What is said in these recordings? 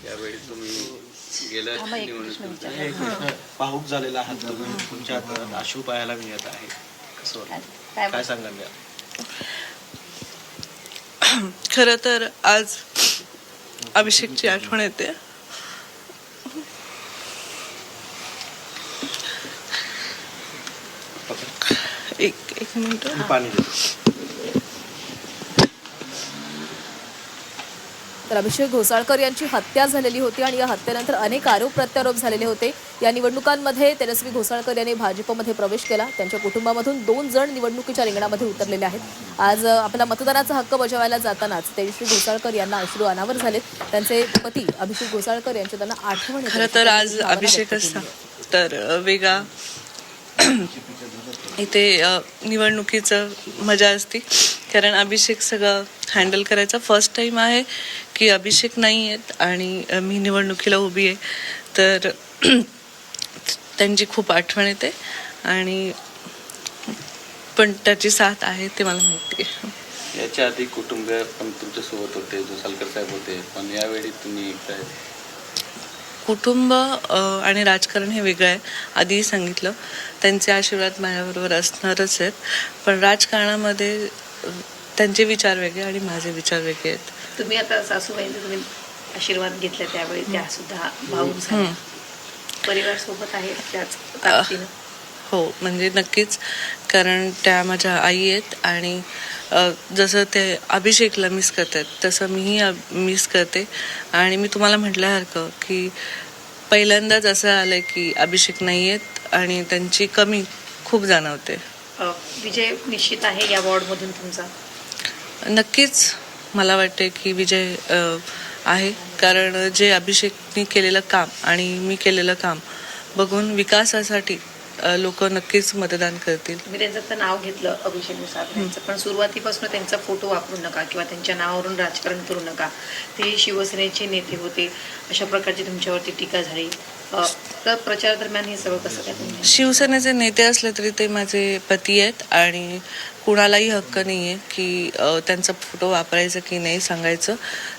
यावेळी तुम्ही गेल्या निवडणुकीत भावुक झालेला आहात तुम्ही, तुमच्या हातात अश्रू पाहायला मिळत आहे, कसं वाटतं? काय सांगाल या? खरं तर आज अभिषेकची आठवण येते. एक मिनिट. पाणी दे. तर अभिषेक घोसाळकर यांची हत्या झालेली होती आणि या हत्येनंतर अनेक आरोप प्रत्यारोप झालेले होते. या निवडणुकांमध्ये तेजस्वी घोसाळकर यांनी भाजपमध्ये प्रवेश केला. त्यांच्या कुटुंबामधून 2 जण निवडणुकीच्या रिंगणामध्ये उतरलेले आहेत. आज आपला मतदानाचा हक्क बजावायला जातानाच तेजस्वी घोसाळकर यांना अश्रू अनावर झाले. त्यांचे पती अभिषेक घोसाळकर यांची त्यांना आठवण येते. खरं तर आज अभिषेक असता तर वेगळा इथे निवडणुकीचं मजा असती, कारण अभिषेक सगळं हँडल करायचा फर्स्ट टाइम आहे की अभिषेक नाही आहेत आणि मी निवडणुकीला उभी आहे. तर त्यांची खूप आठवण येते आणि पण त्याची साथ आहे ते मला माहिती आहे. याच्या आधी कुटुंबीय पण तुमच्यासोबत होते, घोसाळकर साहेब होते, पण यावेळी तुम्ही काय? कुटुंब आणि राजकारण हे वेगळं आहे. आधीही सांगितलं, त्यांचे आशीर्वाद माझ्याबरोबर असणारच आहेत, पण राजकारणामध्ये त्यांचे विचार वेगळे आणि माझे विचार वेगळे आहेत. तुम्ही आता सासूबाईंचे तुम्ही आशीर्वाद घेतले त्यावेळी त्या सुद्धा भावूक झाल्या. परिवार सोबत आहे त्याच ताकदीनं? हो, म्हणजे नक्कीच, कारण त्या माझ्या आई आहेत आणि जसं ते अभिषेकला मिस करतात तसं मीही मिस करते. आणि मी तुम्हाला म्हटल्यासारखं की पहिल्यांदाच असं आलंय की अभिषेक नाही आहेत आणि त्यांची कमी खूप जाणवते. विजय निश्चित आहे या वॉर्डमधून तुमचा? नक्कीच मला वाटते की विजय आहे, कारण जे अभिषेकने केलेलं काम आणि मी केलेलं काम बघून विकासासाठी लोक नक्कीच मतदान करतील. तुम्ही त्यांचं तर नाव घेतलं अभिषेक घोसाळकर यांचं, पण सुरुवातीपासून त्यांचा फोटो वापरू नका किंवा त्यांच्या नावावरून राजकारण करू नका. ते शिवसेनेचे नेते होते, अशा प्रकारची तुमच्यावरती टीका झाली. तर प्रचार दरम्यान हे सगळं कसं काय? शिवसेनेचे नेते असले तरी ते माझे पती आहेत आणि कुणालाही हक्क नाही आहे की त्यांचा फोटो वापरायचा की नाही सांगायचं.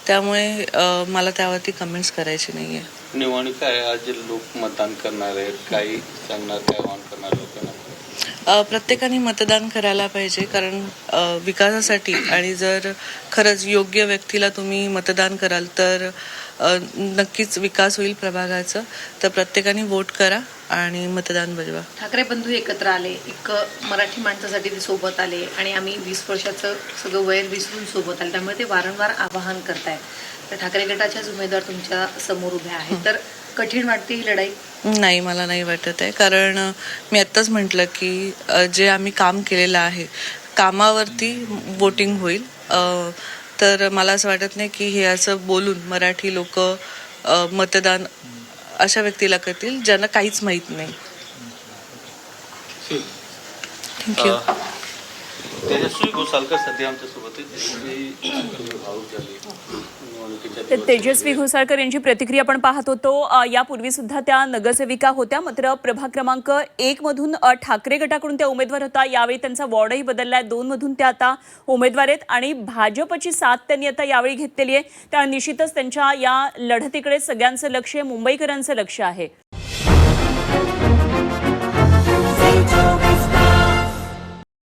त्यामुळे मला त्यावरती कमेंट्स करायचे नाही आहे. निवडणूक आहे, आज लोक मतदान करणार आहेत, काही सांगणार, काय आव्हान करणार लोकांना? प्रत्येकाने मतदान करायला पाहिजे, कारण विकासासाठी आणि जर खरंच योग्य व्यक्तीला तुम्ही मतदान कराल तर नक्कीच विकास होईल प्रभागाचं. तर प्रत्येकाने वोट करा आणि मतदान बजवा. ठाकरे बंधू एकत्र आले, एक मराठी माणसासाठी ते सोबत आले आणि आम्ही 20 वर्षाचं सगळं वय विसरून सोबत आले, त्यामुळे ते वारंवार आवाहन करतायत. तर ठाकरे गटाच्याच उमेदवार तुमच्या समोर उभ्या आहेत, तर कठीण वाटते ही लढाई? नाही, मला नाही वाटत आहे, कारण मी आत्ताच म्हटलं की जे आम्ही काम केलेलं आहे कामावरती वोटिंग होईल. तर मला असं वाटत नाही की हे असं बोलून मराठी लोक मतदान अशा व्यक्तीला करतील ज्यांना काहीच माहीत नाही. थँक्यू. तेजस्वी घोसाळकर सध्या आमच्यासोबत तर तेजस्वी घोसाळकर यांची प्रतिक्रिया आपण पाहत होतो. यापूर्वी सुद्धा त्या नगरसेविका होत्या, मात्र प्रभाग क्रमांक 1 मधून ठाकरे गटाकडून त्या उमेदवार होता. यावेळी त्यांचा वॉर्डही बदललाय, 2 मधून त्या आता उमेदवार आहेत आणि भाजपची साथ त्यांनी आता यावेळी घेतलेली आहे. त्या निश्चितच त्यांच्या या लढतीकडे सगळ्यांचं लक्ष आहे, मुंबईकरांचं लक्ष आहे.